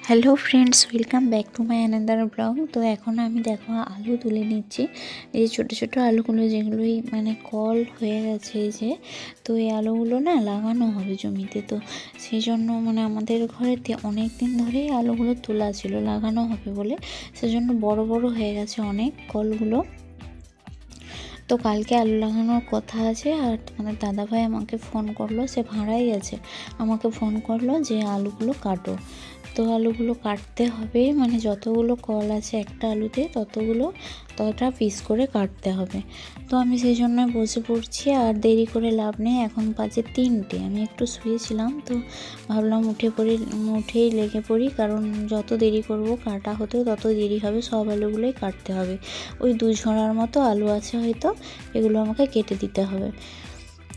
Hello friends, welcome back to my another blog. তো এখন আমি দেখো আলু তুলে নিচ্ছি। এই যে ছোটো ছোটো আলুগুলো যেগুলোই মানে কল হয়ে গেছে, এই যে তো এই আলুগুলো না লাগানো হবে জমিতে। তো সেই জন্য মানে আমাদের ঘরেতে অনেক দিন ধরেই আলুগুলো তোলা ছিল, লাগানো হবে বলে। সেজন্য বড় বড় হয়ে গেছে অনেক কলগুলো। তো কালকে আলু লাগানোর কথা আছে। আর আমাদের দাদাভাই আমাকে ফোন করলো, সে ভাড়াই আছে, আমাকে ফোন করলো যে আলুগুলো কাটো। তো আলুগুলো কাটতে হবে, মানে যতগুলো কল আছে একটা আলুতে ততটা পিস করে কাটতে হবে। তো আমি সেই জন্য বসে পড়ছি, আর দেরি করে লাভ নেই। এখন বাজে 3টে, আমি একটু শুয়েছিলাম, তো ভাবলাম উঠেই লেগে পড়ি, কারণ যত দেরি করব কাটা হতেও তত দেরি হবে। সব আলুগুলোই কাটতে হবে। ওই 2 ঝোড়ার মতো আলু আছে হয়তো, এগুলো আমাকে কেটে দিতে হবে।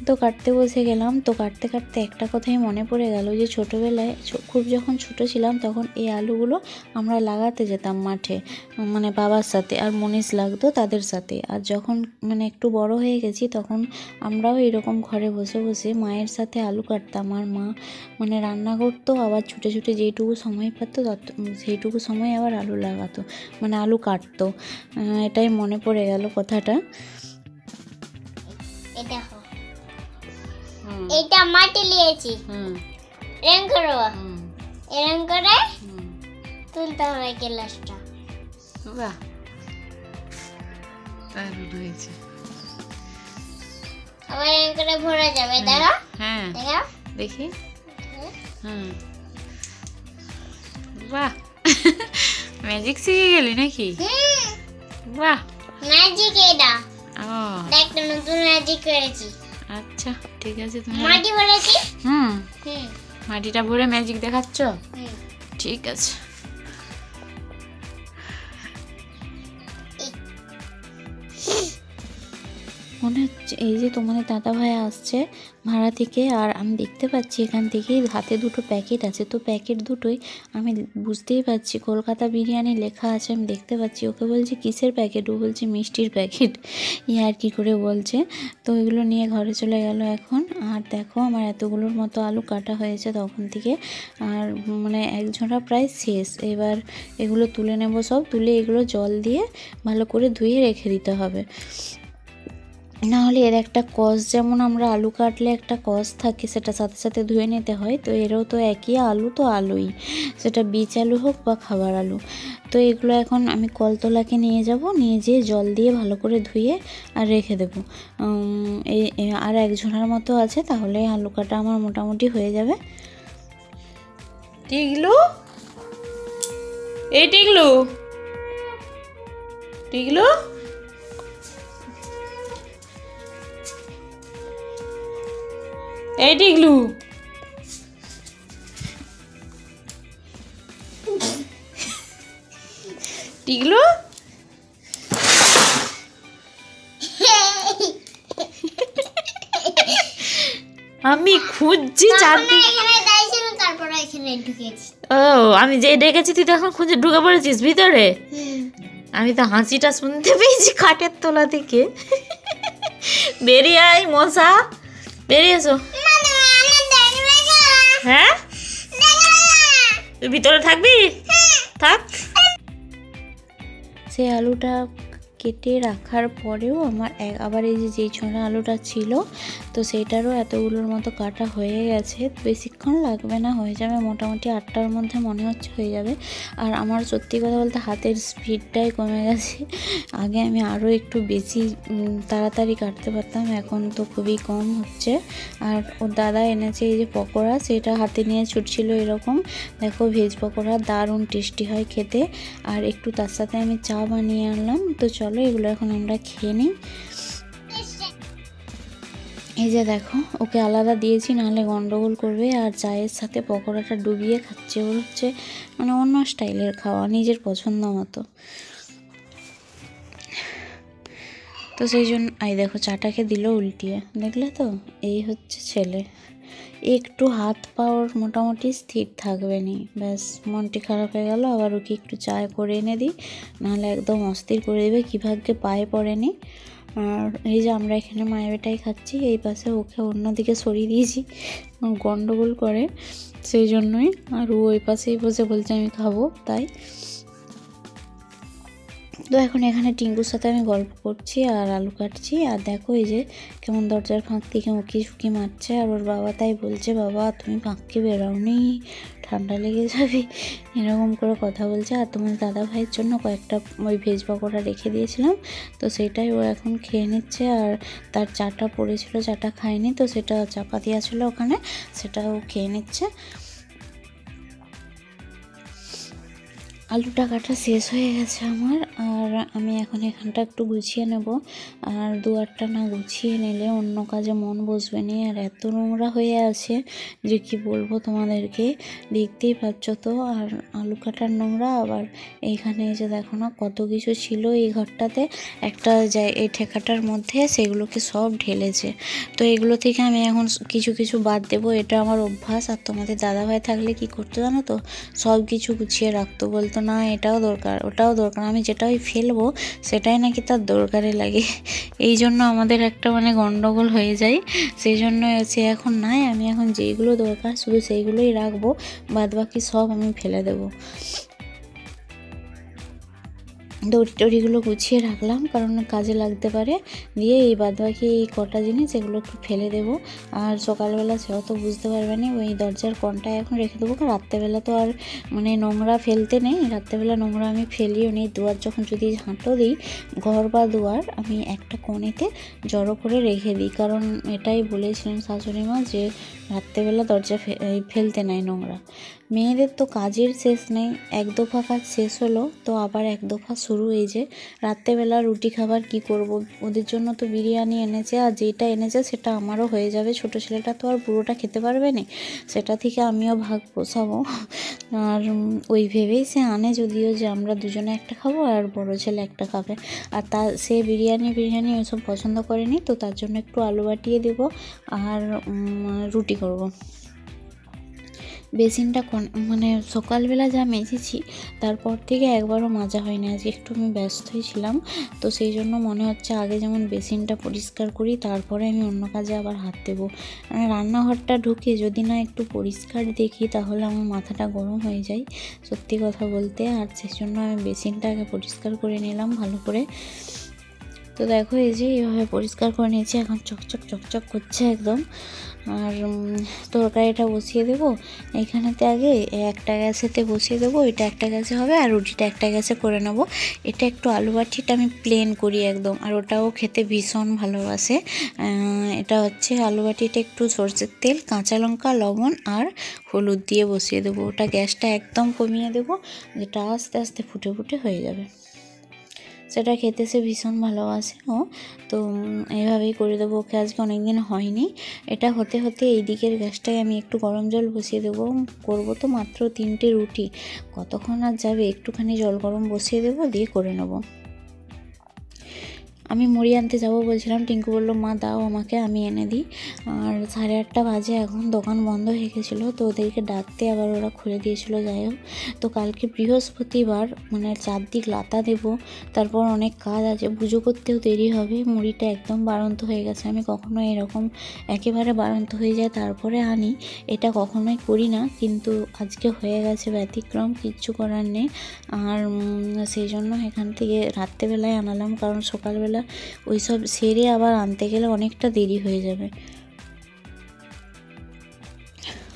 তো কাটতে বসে গেলাম। তো কাটতে কাটতে একটা কথাই মনে পড়ে গেল যে ছোটোবেলায় খুব যখন ছোটো ছিলাম তখন এই আলুগুলো আমরা লাগাতে যেতাম মাঠে, মানে বাবার সাথে, আর মুনিশ লাগতো তাদের সাথে। আর যখন মানে একটু বড় হয়ে গেছি তখন আমরাও এরকম ঘরে বসে বসে মায়ের সাথে আলু কাটতাম। আর মা মানে রান্না করতো, আবার ছুটে ছুটে যেইটুকু সময় পেত সেইটুকু সময় আবার আলু লাগাতো, মানে আলু কাটতো। এটাই মনে পড়ে গেল কথাটা। এটা মাটি নিয়েছি, এরকম করো, এরকম করে তুলতে হবে গ্লাসটা। বাহ, দারুণ হয়েছে। আবার এরকম করে ভরা যাবে। দেখো, হ্যাঁ দেখো, দেখি। বাহ, ম্যাজিক শিখে গেলি নাকি? বাহ, ম্যাজিক এটা। ও দেখ, নতুন ম্যাজিক করেছি। আচ্ছা, ঠিক আছে। তুমি মাটি ভরেছি। মাটিটা ভরে ম্যাজিক দেখাচ্ছ? ঠিক আছে। মনে হচ্ছে এই যে তোমাদের দাদাভাই আসছে ভাড়া থেকে, আর আমি দেখতে পাচ্ছি এখান থেকেই হাতে 2টো প্যাকেট আছে। তো প্যাকেট দুটোই আমি বুঝতেই পারছি কলকাতা বিরিয়ানি লেখা আছে, আমি দেখতে পাচ্ছি। ওকে বলছি কিসের প্যাকেট, ও বলছে মিষ্টির প্যাকেট, আর কি করে বলছে। তো এগুলো নিয়ে ঘরে চলে গেল এখন। আর দেখো আমার এতগুলোর মতো আলু কাটা হয়েছে তখন থেকে, আর মানে এক ঝোড়া প্রায় শেষ। এবার এগুলো তুলে নেব, সব তুলে এগুলো জল দিয়ে ভালো করে ধুয়ে রেখে দিতে হবে। নাহলে এর একটা কষ, যেমন আমরা আলু কাটলে একটা কষ থাকে, সেটা সাথে সাথে ধুয়ে নিতে হয়। তো এরও তো একই, আলু তো আলুই, সেটা বীজ আলু হোক বা খাবার আলু। তো এগুলো এখন আমি কলতলাকে নিয়ে যাব, নিয়ে যেয়ে জল দিয়ে ভালো করে ধুয়ে আর রেখে দেবো। আর 1 ঝোড়ার মতো আছে, তাহলে আলু কাটা আমার মোটামুটি হয়ে যাবে। টিগলু, এই টিগলু, টিগলু, এই টিগলু, টিগলু, আমি খুঁজছি চারদিকে। তারপরে এখানে ঢুকেছি। ও, আমি যে ডেকেছি তুই তো এখন খুঁজে ঢুকে পড়েছিস ভিতরে। আমি তো হাসিটা শুনতে পেয়েছি খাটের তলা থেকে। বেরিয়ে আয় মশা, বেরিয়ে এসো। হ্যাঁ, তুই ভিতরে থাকবি? থাক। সে আলুটা কেটে রাখার পরেও আমার আবার এই যে যেই ছোঁড়া আলুটা ছিল, তো সেইটারও এতগুলোর মতো কাটা হয়ে গেছে। বেশিক্ষণ লাগবে না, হয়ে যাবে মোটামুটি 8টার মধ্যে মনে হচ্ছে হয়ে যাবে। আর আমার সত্যি কথা বলতে হাতের স্পিডটাই কমে গেছে। আগে আমি আরও একটু বেশি তাড়াতাড়ি কাটতে পারতাম, এখন তো খুবই কম হচ্ছে। আর ওর দাদা এনেছে এই যে পকোড়া, সেটা হাতে নিয়ে ছুটছিল এরকম। দেখো ভেজ পকোড়া দারুণ টেস্টি হয় খেতে। আর একটু তার সাথে আমি চা বানিয়ে আনলাম। তো চলো এগুলো এখন আমরা খেয়ে নিই। এই যে দেখো, ওকে আলাদা দিয়েছি, নাহলে গন্ডগোল করবে। আর চায়ের সাথে পকোড়াটা ডুবিয়ে খাচ্ছে। ওর হচ্ছে মানে অন্য স্টাইলের খাওয়া, নিজের পছন্দ মতো। তো সেই জন্য দেখো চাটাকে দিল উল্টিয়ে, দেখলে তো? এই হচ্ছে ছেলে, একটু হাত পাওয়ার মোটামুটি স্থির থাকবে নি, ব্যাস মনটি খারাপ হয়ে গেল। আবার ওকে একটু চা করে এনে দিই, নাহলে একদম অস্থির করে দেবে। কী ভাগ্যে পায়ে পড়েনি, আর এই যে আমরা এখানে মায়ের বেটাই খাচ্ছি, এই পাশে ওকে অন্যদিকে সরিয়ে দিয়েছি, গন্ডগোল করে সেই জন্যই। আর ও ওই পাশেই বসে বলছে আমি খাবো, তাই। তো এখন এখানে টিঙ্কুর সাথে আমি গল্প করছি আর আলু কাটছি। আর দেখো এই যে কেমন দরজার ফাঁক থেকে উঁকি ঝুঁকি মারছে। আর ওর বাবা তাই বলছে, বাবা তুমি ফাঁককে বেরাওনি, ঠান্ডা লেগে যাবে, এরকম করে কথা বলছে। আর তোমার দাদা ভাইয়ের জন্য কয়েকটা ওই ভেজ পকোড়া রেখে দিয়েছিলাম, তো সেটাই ও এখন খেয়ে নিচ্ছে। আর তার চাটা পড়েছিল, চাটা খায়নি, তো সেটা চাপা দেওয়া ছিল ওখানে, সেটাও খেয়ে নিচ্ছে। আলুটা কাটা শেষ হয়ে গেছে আমার। আর আমি এখন এখানটা একটু গুছিয়ে নেব। আর দুয়ারটা না গুছিয়ে নিলে অন্য কাজে মন বসবে না। আর এত নোংরা হয়ে আছে যে কি বলবো তোমাদেরকে, দেখতেই পাচ্ছ তো। আর আলু কাটার নোংরা, আবার এইখানে যে দেখো না কত কিছু ছিল এই ঘরটাতে, একটা এই ঠেকাটার মধ্যে সেগুলোকে সব ঢেলেছে। তো এগুলো থেকে আমি এখন কিছু কিছু বাদ দেবো, এটা আমার অভ্যাস। আর তোমাদের দাদাভাই থাকলে কি করতো জানো তো, সব কিছু গুছিয়ে রাখতো, বলতো না এটাও দরকার ওটাও দরকার, আমি যেটাই ফেলবো সেটাই নাকি তার দরকারে লাগে। এই জন্য আমাদের একটা মানে গন্ডগোল হয়ে যায়। সেই জন্য সে এখন নাই, আমি এখন যেইগুলো দরকার শুধু সেইগুলোই রাখবো, বাদ বাকি সব আমি ফেলে দেবো। দড়ি টড়িগুলো গুছিয়ে রাখলাম, কারণ কাজে লাগতে পারে। দিয়ে এই বাদবাকি এই কটা জিনিস এগুলো একটু ফেলে দেবো। আর সকালবেলা সেও তো বুঝতে পারবে না, ওই দরজার কোণটায় এখন রেখে দেবো। রাত্রেবেলা তো আর মানে নোংরা ফেলতে নেই, রাত্রেবেলা নোংরা আমি ফেলিও নি। দুয়ার যখন যদি ঝাঁটো দিই, ঘর বা দুয়ার, আমি একটা কোণেতে জড়ো করে রেখে দিই, কারণ এটাই বলেছিলেন শাশুড়ি মা যে রাত্রেবেলা দরজা ফেলতে নাই নোংরা। মেয়েদের তো কাজের শেষ নেই, এক দফা কাজ শেষ হলো তো আবার এক দফা শুরু। এই যে রাত্রেবেলা রুটি খাবার কি করব, ওদের জন্য তো বিরিয়ানি এনেছে, আর যেটা এনেছে সেটা আমারও হয়ে যাবে। ছোটো ছেলেটা তো আর পুরোটা খেতে পারবে না, সেটা থেকে আমিও ভাগ বসাবো। আর ওই ভেবেই সে আনে, যদিও যে আমরা দুজনে একটা খাবো আর বড় ছেলে একটা খাবে। আর সে বিরিয়ানি ওইসব পছন্দ করেনি, তো তার জন্য একটু আলু বাটিয়ে দেবো আর রুটি করব। বেসিনটা মানে সকালবেলা যা মেজেছি তারপর থেকে একবারও মাজা হয়নি, আজকে একটু আমি ব্যস্তই ছিলাম। তো সেই জন্য মনে হচ্ছে আগে যেমন বেসিনটা পরিষ্কার করি, তারপরে আমি অন্য কাজে আবার হাত দেবো। রান্নাঘরটা ঢুকে যদি না একটু পরিষ্কার দেখি তাহলে আমার মাথাটা গরম হয়ে যায়, সত্যি কথা বলতে। আর সেই জন্য আমি বেসিনটা আগে পরিষ্কার করে নিলাম ভালো করে। তো দেখো এই যে এইভাবে পরিষ্কার করে নিয়েছি, এখন চকচক চকচক করছে একদম। আর তরকারিটা বসিয়ে দেবো এইখানেতে, আগে একটা গ্যাসেতে বসিয়ে দেবো, এটা একটা গ্যাসে হবে আর রুটিটা একটা গ্যাসে করে নেবো। এটা একটু আলু বাটিটা আমি প্লেন করি একদম, আর ওটাও খেতে ভীষণ ভালোবাসে। এটা হচ্ছে আলু বাটিটা একটু সরষের তেল, কাঁচা লঙ্কা, লবণ আর হলুদ দিয়ে বসিয়ে দেবো। ওটা গ্যাসটা একদম কমিয়ে দেবো, যেটা আস্তে আস্তে ফুটে ফুটে হয়ে যাবে। সেটা খেতে সে ভীষণ ভালোবাসে ও। তো এইভাবেই করে দেবো ওকে, আজকে অনেক দিন হয়নি। এটা হতে হতে এই দিকের গ্যাসটায় আমি একটু গরম জল বসিয়ে দেবো। করবো তো মাত্র 3টে রুটি, কতক্ষণ আর যাবে, একটুখানি জল গরম বসিয়ে দেবো, দিয়ে করে নেবো। আমি মুড়ি আনতে যাবো বলছিলাম, টিঙ্কু বললো মা দাও আমাকে, আমি এনে দিই। আর 8:30 বাজে, এখন দোকান বন্ধ হয়ে গেছিলো, তো ওদেরকে ডাকতে আবার ওরা খুলে দিয়েছিলো। যাই হোক, তো কালকে বৃহস্পতিবার, মানে চারদিক লাতা দেবো, তারপর অনেক কাজ আছে, পুজো করতেও দেরি হবে। মুড়িটা একদম বাড়ন্ত হয়ে গেছে, আমি কখনো এরকম একেবারে বাড়ন্ত হয়ে যায় তারপরে আনি, এটা কখনোই করি না, কিন্তু আজকে হয়ে গেছে ব্যতিক্রম, কিচ্ছু করার নেই। আর সেই জন্য এখান থেকে রাত্রেবেলায় আনালাম, কারণ সকালবেলা ওই সব সেরে আবার আনতে গেলে অনেকটা দেরি হয়ে যাবে।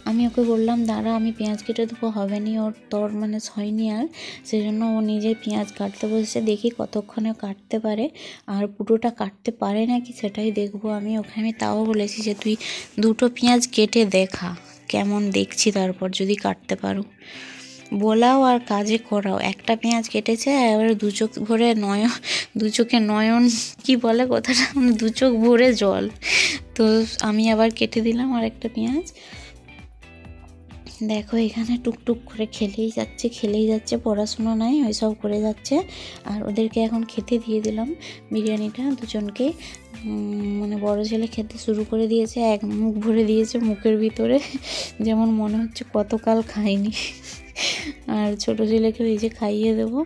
আমি ওকে বললাম দাঁড়া আমি পেঁয়াজ কেটে দেবো, হবে নি ওর, তোর মানে হয়নি। আর সেই জন্য ও নিজে পেঁয়াজ কাটতে বসেছে, দেখি কতক্ষণে কাটতে পারে, আর পুরোটা কাটতে পারে নাকি সেটাই দেখবো। আমি তাও বলেছি যে তুই 2টো পেঁয়াজ কেটে দেখা কেমন দেখছি, তারপর যদি কাটতে পারো বলাও আর কাজে করাও। একটা পেঁয়াজ কেটেছে, এবারে 2 চোখ ভরে নয়ন, 2 চোখে নয়ন কি বলে কথাটা, মানে 2 চোখ ভরে জল। তো আমি আবার কেটে দিলাম আর একটা পেঁয়াজ। দেখো এখানে টুকটুক করে খেলেই যাচ্ছে, পড়াশুনো নাই, ওই সব করে যাচ্ছে। আর ওদেরকে এখন খেতে দিয়ে দিলাম বিরিয়ানিটা দুজনকে। মানে বড় ছেলে খেতে শুরু করে দিয়েছে, এক মুখ ভরে দিয়েছে মুখের ভিতরে, যেমন মনে হচ্ছে কতকাল খাইনি। আর ছোটো ছেলেকে এই যে খাইয়ে দেবো।